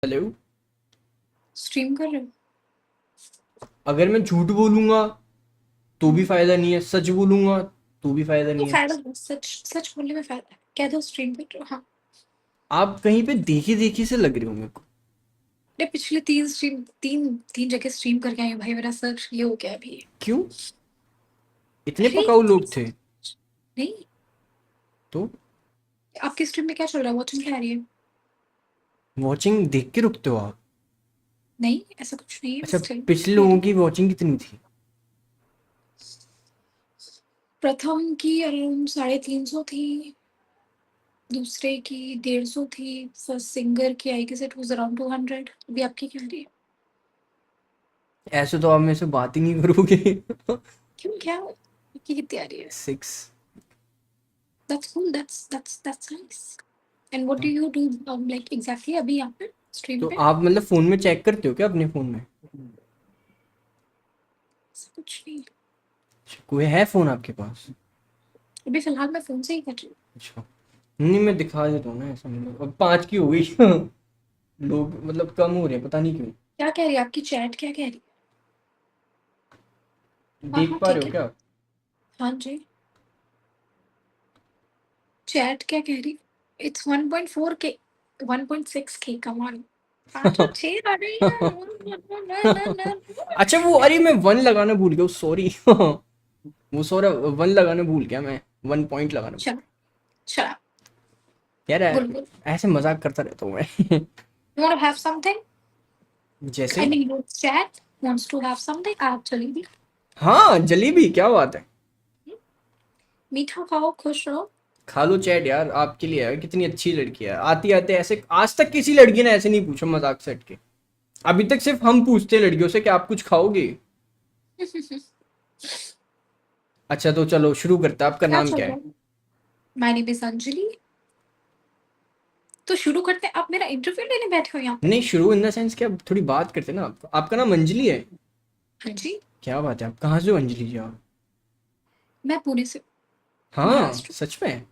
Hello. Stream कर रहे हो? अगर मैं झूठ बोलूंगा तो भी फायदा नहीं है, सच बोलूंगा तो भी फायदा तो नहीं है। फायदा है, सच सच बोलने में फायदा है। कह दो स्ट्रीम कर रहे हो। हाँ। आप कहीं पे देखी देखी से लग रहे हो मेरे को। अरे पिछले तीन स्ट्रीम तीन तीन जगह स्ट्रीम करके आई हूँ भाई, मेरा सर ये हो गया अभी। क्यों? इतने अरे पकाऊ लोग थे? नहीं। तो आपकी स्ट्रीम में क्या चल रहा है? वॉचिंग क्या आ रही है? वॉचिंग देख के रुकते हो आप? नहीं, ऐसा कुछ नहीं है अच्छा, स्ट्रीम पिछले ये लोगों तो। की वॉचिंग कितनी थी? प्रथम की अराउंड 350 थी। दूसरे की 150 थी। फर्स्ट सिंगर की I guess it was around 200। अभी आपकी क्या आ रही है? ऐसे तो आप मेरे से बात ही नहीं करोगे। क्यों, क्या आपकी कितनी आ रही है? 6। That's cool, that's nice. And what do you do like exactly अभी यहाँ पे स्ट्रीम तो पे? आप मतलब फोन में चेक करते हो क्या अपने फोन में? ऐसा कुछ नहीं। अच्छा, कोई है फोन आपके पास? अभी फिलहाल मैं फोन से ही कर रही हूँ। अच्छा। नहीं, मैं दिखा देता हूँ ना, ऐसा मतलब अब 5 की हो गई। लोग मतलब कम हो रहे हैं, पता नहीं क्यों। क्या कह रही है आपकी चैट, क्या कह रही है? हाँ देख हाँ पा रहे ठीक हो है। क्या? हाँ जी। चैट क्या कह रही? इट्स 1.4 के, 1.6 के, कमाल। 5 और 6 आ रही है। अच्छा, वो अरे मैं 1 लगाना भूल गया, सॉरी। वो सॉरी, 1 लगाना भूल गया मैं। 1 पॉइंट लगाना भूल चलो चलो। गया यार। Good good. ऐसे मजाक करता रहता हूँ मैं। You want to have something? I जैसे? mean, your chat wants to have something actually. हाँ, जलेबी क्या बात है। मीठा खाओ, खुश रहो। खा लो चैट यार, आपके लिए है। कितनी अच्छी लड़की है, आती आते ऐसे आज तक किसी लड़की ने ऐसे नहीं पूछा मजाक से हट के। अभी तक सिर्फ हम पूछते हैं लड़कियों से कि आप कुछ खाओगे। अच्छा, तो चलो शुरू करते हैं, आपका क्या नाम चल क्या रहा है? है? My name is Anjali. तो शुरू करते हैं। आप मेरा इंटरव्यू लेने बैठे हो यहाँ पे? नहीं, शुरू इन द सेंस कि अब थोड़ी बात करते हैं ना। आपका नाम अंजलि है? हाँ जी। क्या बात है, आप कहाँ से हो अंजलि जी आप? मैं पुणे से, हाँ, महाराष्ट्र। सच में?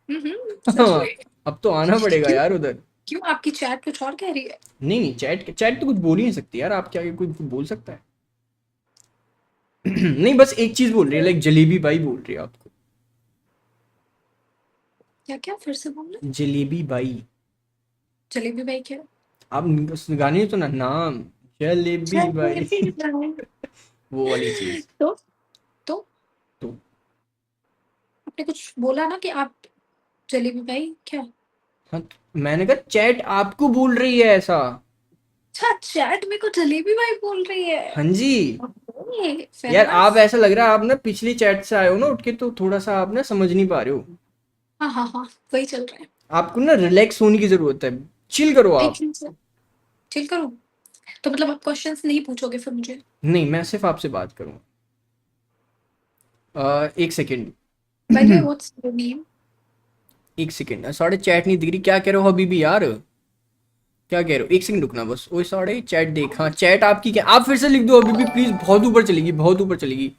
सच हाँ, में। अब तो आना पड़ेगा क्यों? यार उधर। क्यों आपकी चैट कुछ और कह रही है? नहीं नहीं, चैट चैट तो कुछ बोल ही नहीं सकती यार, आपके आगे कोई कुछ बोल सकता है? नहीं, बस एक चीज बोल रही है, लाइक जलेबी बाई बोल रही है आपको। क्या क्या फिर से बोलना? जलेबी बाई। जलेबी भाई क्या? आप गाने तो ना नाम, जलेबी बाई। जलेबी भाई। वो वाली चीज। तो तो तो आपने कुछ बोला ना कि आप जलेबी भाई क्या? हाँ, तो मैंने कहा चैट आपको बोल रही है ऐसा। अच्छा, चैट मेरे को जलेबी भाई बोल रही है। हाँ जी। ओके, फेयर यार इनफ। आप, ऐसा लग रहा है आप ना पिछली चैट से आए हो ना उठ के, तो थोड़ा सा आप ना समझ नहीं पा रहे हो। हाँ हाँ हाँ, वही चल रहा है। आपको ना रिलैक्स होने की जरूरत है। चिल करो एक आप। मिनट से, चिल करूँ? तो मतलब आप क्वेश्चंस नहीं पूछोगे फिर मुझे? नहीं, मैं सिर्फ आपसे बात करूँ। एक second. By the way, what's your name? एक सेकेंड, साढ़े चैट नहीं दिख रही, क्या कह रहे हो हबीबी यार? क्या कह रहे हो? एक सेकंड रुकना बस। ओए साढ़े चैट देख, हाँ चैट आपकी क्या, आप फिर से लिख दो हबीबी प्लीज, बहुत ऊपर चलेगी, बहुत ऊपर चलेगी।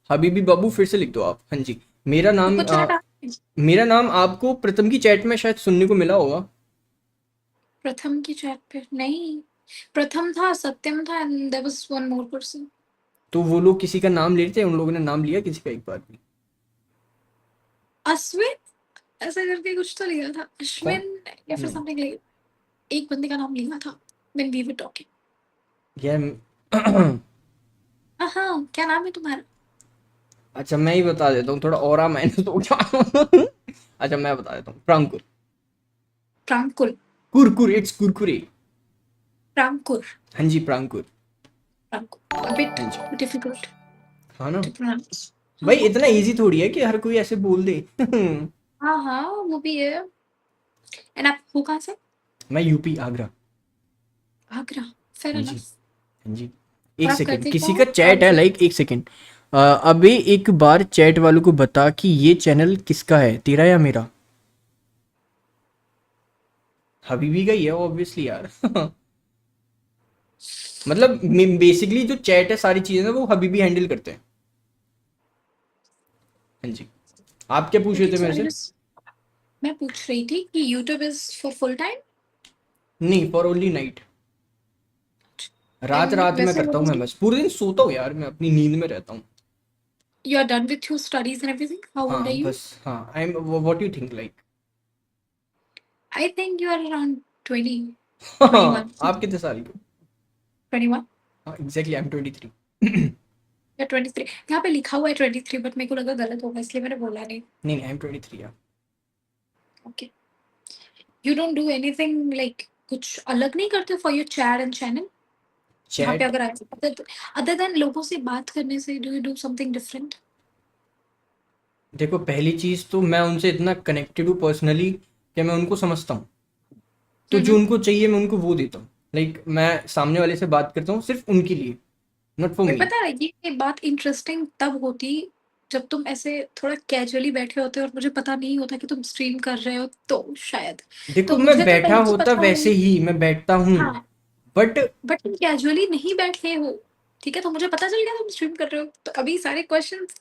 हबीबी बाबू फिर से लिख दो आप, हाँ जी। मेरा नाम देखो चैट मेरा नाम आपको प्रथम की चैट में शायद सुनने को मिला होगा। प्रथम की चैट पे नहीं। प्रथम था, सत्यम था, and there was one more person. तो वो लोग किसी का नाम ले रहे थे, उन लोगों ने नाम लिया किसी का एक बार भी? अश्विन, ऐसा करके कुछ तो लिया था, कौन? अश्विन या फिर नहीं समथिंग लाइक। एक बंदे का नाम लिया था व्हेन वी वर टॉकिंग। यार। हाँ, क्या नाम है तुम्हारा? अच्छा, मैं ही बता देता हूँ, थोड़ा और माइनस हो गया। अच्छा, मैं बता देता हूँ, प्रांकुर। प्रांकुल। कुरकुर, इट्स कुरकुरे। प्रांकुर। हाँ जी, प्रांकुर। प्रांकुर, a bit हाँ जी। difficult हाँ ना। to pronounce। हाँ भाई हाँ, इतना क्या है? इजी थोड़ी है कि हर कोई ऐसे बोल दे। हाँ हाँ, वो भी है। एंड आप हो कहाँ से? मैं यूपी, आगरा। आगरा। फेयर हाँ जी। इनफ। हाँ जी। और एक आप सेकंड, करते क्या किसी हो का चैट है, प्रांकुर? लाइक एक सेकंड। अबे एक बार चैट वालों को बता कि ये चैनल किसका है, तेरा या मेरा? हबीबी का ही है ऑब्वियसली यार। मतलब बेसिकली जो चैट है, सारी चीजें ना वो हबीबी हैंडल करते हैं। हाँ जी। आप क्या पूछ रहे ओके थे सो मेरे आई से? जस्ट, मैं पूछ रही थी कि YouTube is for full time? नहीं, फॉर ओनली नाइट। रात रात में वैसे करता हूँ मैं, बस पूरे दिन सोता हूँ यार, मैं अपनी नींद में रहता हूँ। You are done with your studies and everything, how old are हाँ यू? बस, हाँ, I am, what you think like. I think you are around 20, 21, आप कितने साल के हो? 21 हाँ एग्जैक्टली, आई एम 23। या 23। यहाँ पे लिखा हुआ है 23, बट मेरे को लगा गलत होगा इसलिए मैंने बोला नहीं। नहीं, आई एम 23 यार। Okay. You don't do anything like, कुछ अलग नहीं करते for your chat and channel? यहाँ पे चैट, अगर अदर देन लोगों से बात करने से, do you do something different? देखो पहली चीज तो मैं उनसे इतना कनेक्टेड हूँ पर्सनली कि मैं उनको समझता हूँ, तो जो उनको चाहिए मैं उनको वो देता हूँ। लाइक मैं सामने वाले से बात करता हूँ सिर्फ उनके लिए, नॉट फॉर बट मी। पता है ये बात इंटरेस्टिंग तब होती जब तुम ऐसे थोड़ा कैजुअली बैठे होते हो और मुझे पता नहीं होता कि तुम स्ट्रीम कर रहे हो, तो शायद। देखो तो मैं मुझे तो बैठा पहले से होता पता वैसे होगा। ही मैं बैठता हूँ, हाँ, बट बट तुम कैजुअली नहीं बैठे हो, ठीक है? तो मुझे पता चल गया तुम स्ट्रीम कर रहे हो, तो अभी सारे क्वेश्चंस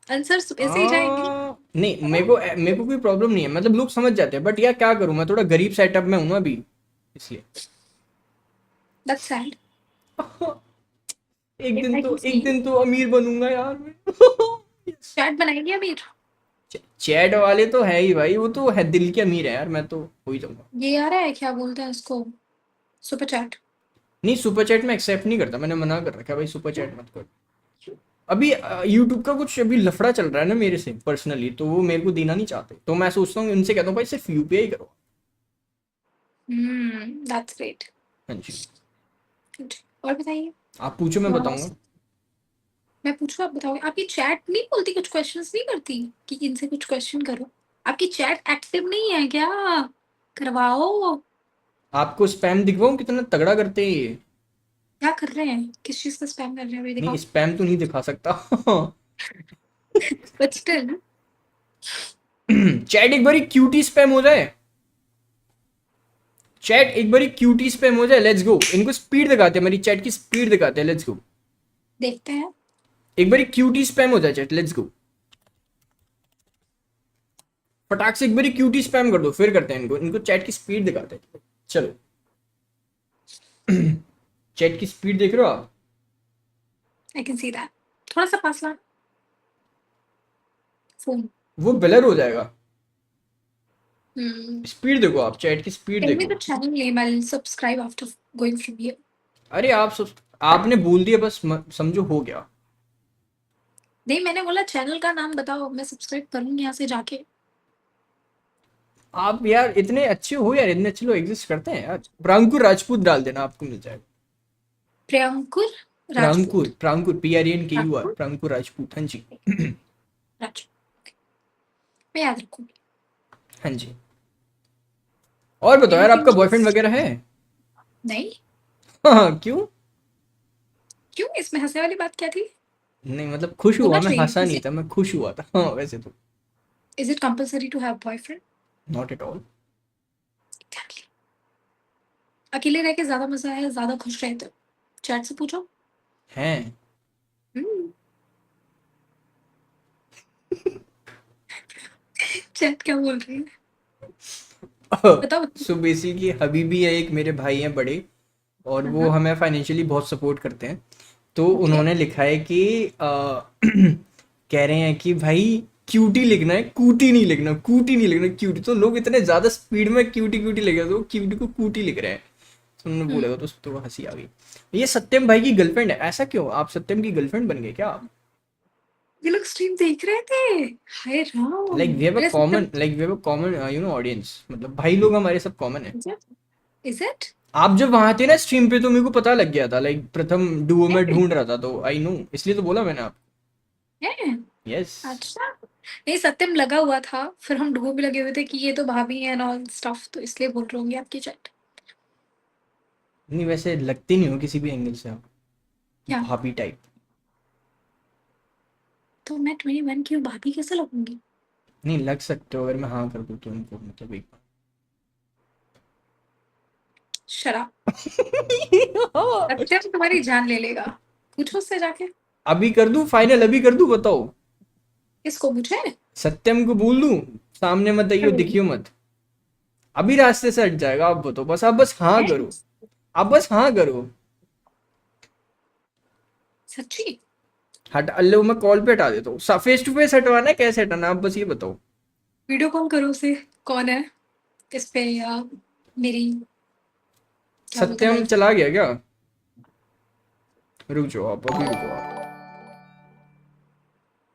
आंसर्स ऐसे ही जाएंगे, नहीं, है ना? मेरे को कोई प्रॉब्लम नहीं है, मतलब लोग समझ जाते हैं, बट यार क्या करूँ, मैं थोड़ा गरीब सेटअप में हूँ ना अभी, इसलिए। That's sad. I can see. एक दिन तो अमीर बनूंगा यार मैं। Yes. चैट बनाएंगे अमीर। चैट वाले तो है ही भाई, वो तो है दिल के अमीर है यार, मैं तो हो ही जाऊंगा। ये आ रहा है, क्या बोलते हैं उसको, सुपर चैट। नहीं, सुपर चैट में एक्सेप्ट नहीं करता, मैंने मना कर रखा है भाई, सुपर चैट मत कर। अभी यूट्यूब का कुछ अभी लफड़ा चल रहा है ना मेरे से पर्सनली, तो वो मेरे को देना नहीं चाहते, तो मैं सोचता हूँ उनसे कहता हूँ भाई सिर्फ यूपीआई करो। That's great. हाँ जी। और बताइए। आप पूछो, मैं बताऊंगा। मैं पूछूं, आप बताओगे? आपकी चैट नहीं बोलती, कुछ क्वेश्चंस नहीं करती कि इनसे कुछ क्वेश्चन करो? आपकी चैट एक्टिव नहीं है क्या? करवाओ। आपको स्पैम दिखवाऊं कितना तगड़ा करते हैं ये? क्या कर रहे हैं, किस चीज का स्पैम कर रहे हैं, अभी नहीं, दिखाओ। स्पैम तो नहीं दिखा सकता। But still. चैट एक बारी क्यूटी स्पैम हो जाए, चैट एक बारी क्यूटी स्पैम हो जाए, लेट्स गो, इनको स्पीड दिखाते हैं, मेरी चैट की स्पीड दिखाते हैं, लेट्स गो। देखते हैं। एक बारी क्यूटी स्पैम हो जाए चैट, लेट्स गो। फटाक से एक बारी क्यूटी स्पैम कर दो, फिर करते हैं इनको, इनको चैट की स्पीड दिखाते हैं। चलो। चैट की स्पीड देख रहे हो आप? I can see that. थोड़ा सा पास ला फोन। वो ब्लर हो जाएगा। हम्म। स्पीड देखो, आप चैट की स्पीड टेल मी देखो। The channel name, I will subscribe after going from here. अरे आपने बोल दिया बस, समझो हो गया। नहीं, मैंने बोला चैनल का नाम बताओ, मैं सब्सक्राइब करूंगी यहाँ से जाके। आप यार इतने अच्छे हो यार, इतने अच्छे लोग एग्जिस्ट करते हैं यार। प्रांकुर राजपूत डाल देना, आपको मिल जाएगा। प्रियंकुर प्रांकुर, राजपूत। प्रांकुर, PRANKUR, राजपूत। प्रांकुर राजपूत, हाँ जी। राजपूत। मैं याद रखूंगी। हाँ जी। और बताओ यार, एनीथिंग आपका बॉयफ्रेंड एल्स? वगैरह है? नहीं। हाँ, क्यों? क्यों, इसमें हंसने वाली बात क्या थी? नहीं मतलब खुश हुआ, होना मैं चाहिए। हंसा नहीं था, मैं खुश हुआ था, हाँ वैसे तो। Is it compulsory to have boyfriend? Not at all. Exactly. अकेले रह के ज्यादा मजा है, ज्यादा खुश रहते हो। चैट से पूछो। हैं। हम्म। चैट क्या बोल रही है? बताओ। सो बेसिकली हबीबी है, एक मेरे भाई हैं बड़े, और वो हमें फाइनेंशियली बहुत सपोर्ट करते हैं। तो ओके। उन्होंने लिखा है कि कह रहे हैं कि भाई क्यूटी लिखना है, कूटी नहीं लिखना, कूटी नहीं लिखना, क्यूटी। तो लोग इतने ज्यादा स्पीड में क्यूटी क्यूटी लिख रहे हैं, तो क्यूटी को कूटी लिख रहे हैं। तो उन्होंने बोला तो उसको तो हंसी आ गई। ये सत्यम भाई की गर्लफ्रेंड है, ऐसा क्यों? आप सत्यम की गर्लफ्रेंड बन गए क्या आप? ये लोग स्ट्रीम देख रहे थे? हाय राम। लाइक वी हैव अ मेरे सत्तम। Common, like we have a common audience, मतलब भाई लोग हमारे सब कॉमन है। Is it? आप जब वहां थे ना स्ट्रीम पे, तो मेरे को पता लग गया था, लाइक प्रथम डुओ में ढूंढ रहा था, तो आई नो, इसलिए तो बोला मैंने आप। है। यस। अच्छा। नहीं, सत्यम लगा हुआ था, फिर हम डुओ भी लगे हुए थे कि ये तो भाभी है एंड ऑल स्टफ, तो इसलिए बोल रही होंगी आपकी चैट। नहीं वैसे लगते नहीं हो किसी भी एंगल से आप क्या? भाभी टाइप। तो मैं 21 की हूँ, भाभी कैसे लगूंगी? नहीं लग सकते हो, अगर मैं हाँ कर दूँ तो उनको, मतलब एक शराब। बार। सत्यम तुम्हारी जान ले लेगा। पूछो उससे जाके। अभी कर दूँ फाइनल, अभी कर दूँ, बताओ। किसको, मुझे? सत्यम को बोल दूँ, सामने मत आइयो, दिखियो मत। अभी रास्ते से हट जाएगा, आप बताओ बस, आप बस हाँ है? करो, आप बस हाँ करो। सच्ची? हट अल्ले मैं कॉल पे हटा देता हूँ, फेस टू फेस हटवाना है, कैसे हटाना है, आप बस ये बताओ। वीडियो कॉल करो उसे, कौन है इस पे, या मेरी क्या बोलते हैं सत्यम लाइफ। चला गया क्या? रुक जाओ आप, अभी रुको आप।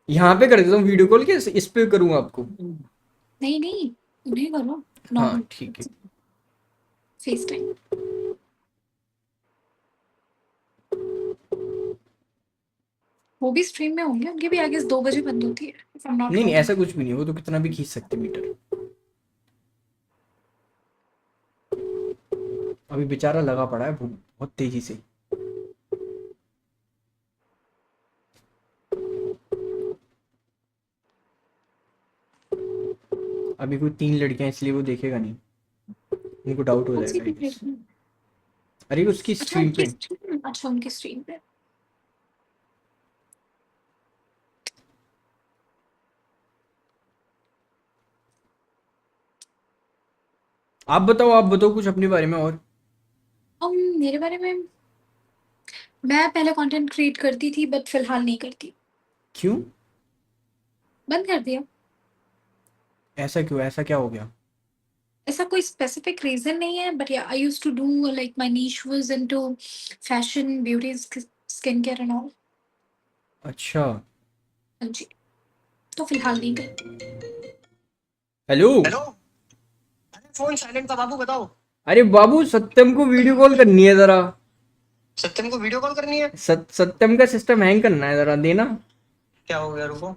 यहाँ पे कर देता हूँ वीडियो कॉल, के इस पे करूँ आपको? नहीं नहीं, उन्हें करो, हाँ नॉर्मल ठीक है। Face time. वो भी स्ट्रीम में होंगे, उनकी भी आई गेस 2 बजे बंद होती है, इफ आई एम नॉट नहीं नहीं, रॉन्ग। ऐसा कुछ भी नहीं, वो तो कितना भी खींच सकते मीटर। अभी बेचारा लगा पड़ा है बहुत तेजी से। अभी कोई 3 लड़कियां, इसलिए वो देखेगा नहीं, उनको डाउट हो कौन सी जाएगा I भी guess। प्लेटफॉर्म? अरे उसकी अच्छा स्ट्रीम उनकी पे। स्ट्रीम, अच्छा उनकी स्ट्रीम पे। आप बताओ कुछ अपने बारे में और। मेरे बारे में, मैं पहले कंटेंट क्रिएट करती थी बट फिलहाल नहीं करती, क्यों? बंद कर दिया। ऐसा क्यों, ऐसा क्या हो गया? ऐसा कोई स्पेसिफिक रीजन नहीं है, बट या I used to do like my niche was into fashion, beauty, skin care and all. अच्छा। हाँ जी, तो फिलहाल नहीं कर। हेलो। हेलो। अरे फोन साइलेंट था बाबू, बताओ। अरे बाबू, सत्यम को वीडियो कॉल करनी है जरा। सत्यम को वीडियो कॉल करनी है? सत्यम का सिस्टम हैंग करना है, जरा देना। क्या हो गया, रुको।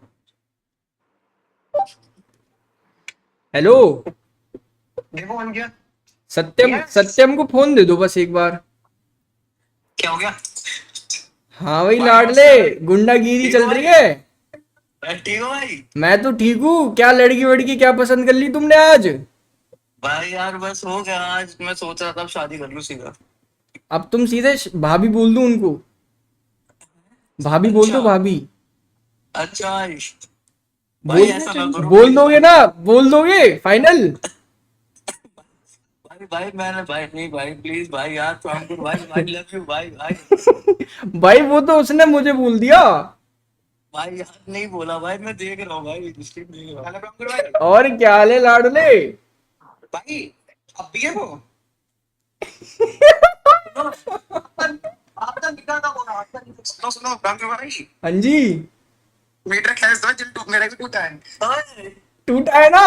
हेलो। देखो ऑन किया। सत्यम Yes. सत्यम को फोन दे दो बस एक बार। क्या हो गया? हाँ भाई भाई, लाडले, नमस्कार। गुंडागिरी ठीक हो चल रही भाई? है। ठीक हो भाई? मैं तो ठीक हूँ, क्या लड़की वड़की क्या पसंद कर ली तुमने आज? भाई यार बस हो गया, आज मैं सोच रहा था अब शादी कर लूं सीधा। अब तुम सीधे भाभी बोल दो उनको, भाभी बोल अच्छा। दो भाभी। अच्छा भाई। भाई बोल ऐसा ना करो बोल प्लीज दोगे भाई। ना, बोल दोगे फाइनल? भाई भाई मैंने भाई नहीं भाई, प्लीज भाई यार, काम करो भाई, आई लव यू भाई भाई। भाई वो तो उसने मुझे बोल दिया। भाई यार नहीं बोला भाई, मैं देख रहा हूँ भाई, स्ट्रीम देख रहा हूँ। हेलो काम करो भाई। और क्या हाल है लाडले? भाई अब भी है वो। सुनो, आपका निकाह का बोला, आपका निकाह। सुनो सुनो काम करो भाई। हाँ जी। मीटर खींच दो, जिल टूट, मेरा भी टूटा है। ओए, टूटा है ना?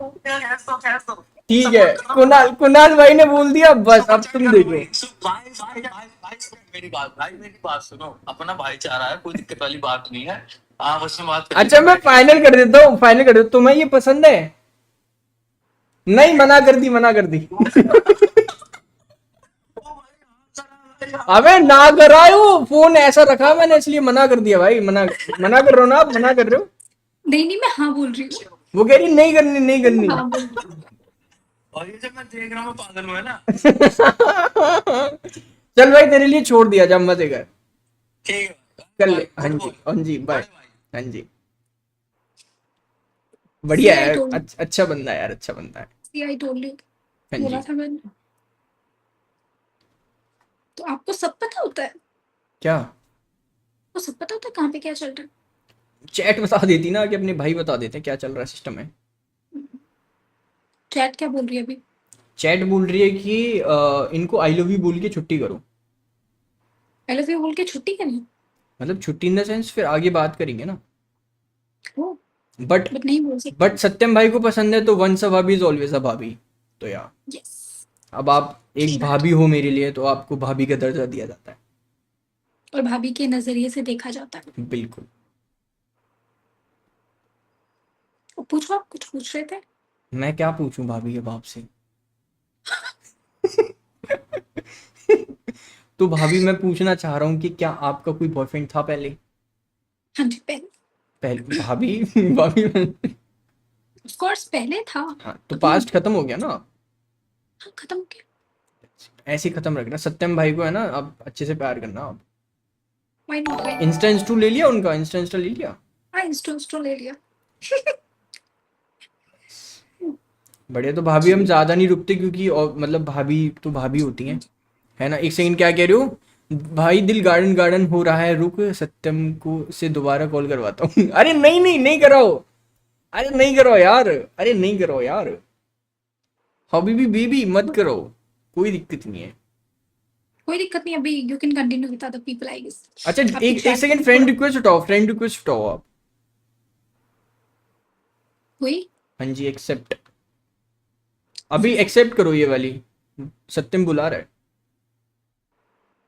खींच दो खींच दो। ठीक है, सपोर्ट करो। कुणाल कुणाल भाई ने बोल दिया, बस सुपर अब चैट तुम करो देखो। भाई। भाई भाई भाई भाई सुनो मेरी बात सुनो, अपना भाईचारा है, कोई दिक्कत वाली बात नहीं है। आप उससे बात कर अच्छा लीजिए, मैं बैठ के। फाइनल कर देता हूँ, फाइनल कर देता हूँ, तुम्हें ये पसंद है? नहीं, मना कर दी, मना कर दी। ओ भाई, हाँ, चला भाई, हाँ। अबे ना कराए, वो फोन ऐसा रखा मैंने, इसलिए मना कर दिया भाई, मना मना कर रहे हो ना आप, मना कर रहे हो? नहीं नहीं, मैं हाँ बोल रही हूँ। वो कह रही नहीं करनी, नहीं मैं करनी। हाँ बोल रही हूँ। और ये जब मैं देख रहा हूँ मैं पागल हूँ, है ना? चल भाई, तेरे लिए छोड़ दिया, जब मजे कर। ठीक है कर भाई, ले, हाँ गुड जी, बॉय, हाँ जी, बाय। बड़े भाई। हाँ जी। सी बढ़िया आई है, टोल्ड, अच्छा बंदा है यार, अच्छा बंदा है। सी आई टोल्ड यू, हाँ बोला जी। था मैंने। तो आपको सब पता होता है? क्या? आपको सब पता होता है कहाँ पे क्या चल रहा चैट बता देती ना, कि अपने भाई बता देते क्या चल रहा है सिस्टम में। है? चैट क्या बोल रही है अभी? चैट बोल रही है कि इनको आई लव यू बोल के छुट्टी करो। आई लव यू बोल के छुट्टी करनी? मतलब छुट्टी इन द सेंस, फिर आगे बात करेंगे ना। हो, बट बट नहीं बोल बट सकते। सत्यम भाई को पसंद है, तो वंस अ भाभी इज ऑलवेज अ भाभी। तो यार, यस, अब आप एक भाभी हो मेरे लिए, तो आपको भाभी का दर्जा दिया जाता है। और भाभी के नजरिए से देखा जाता है। बिल्कुल। और पूछो, आप कुछ पूछ रहे थे? मैं क्या पूछूं भाभी के बाप से? तो भाभी, मैं पूछना चाह रहा हूँ कि क्या आपका कोई बॉयफ्रेंड था पहले? हाँ जी, पहले। पहले भाभी। भाभी ऑफ कोर्स पहले था। हाँ, तो अभी पास्ट खत्म हो गया ना। हाँ, खत्म हो गया। ऐसे ही खत्म रखना, सत्यम भाई को है ना, आप अच्छे से प्यार करना आप। Why not, why not. Insta इंस्टू ले लिया उनका, इंस्टा इंस्टा ले लिया? हाँ, इंस्टो इंस्टो ले लिया। बढ़िया। तो भाभी हम ज्यादा नहीं रुकते क्योंकि और मतलब भाभी तो भाभी होती हैं, है ना। एक सेकंड, क्या कह रहे हो भाई? दिल गार्डन गार्डन हो रहा है, रुक सत्यम को से दोबारा कॉल करवाता हूँ। अरे नहीं नहीं नहीं कराओ, अरे नहीं करो यार, अरे नहीं करो यार, हबीबी बीबी मत करो, कोई दिक्कत नहीं है। कोई दिक्कत नहीं, अभी you can continue with other people I guess. अच्छा आपकी एक एक chat सेकंड, में फ्रेंड थोड़ा रिक्वेस्ट उठाओ, फ्रेंड रिक्वेस्ट उठाओ आप। हुई। हाँ जी एक्सेप्ट, अभी एक्सेप्ट करो ये वाली, सत्यम बुला रहा है।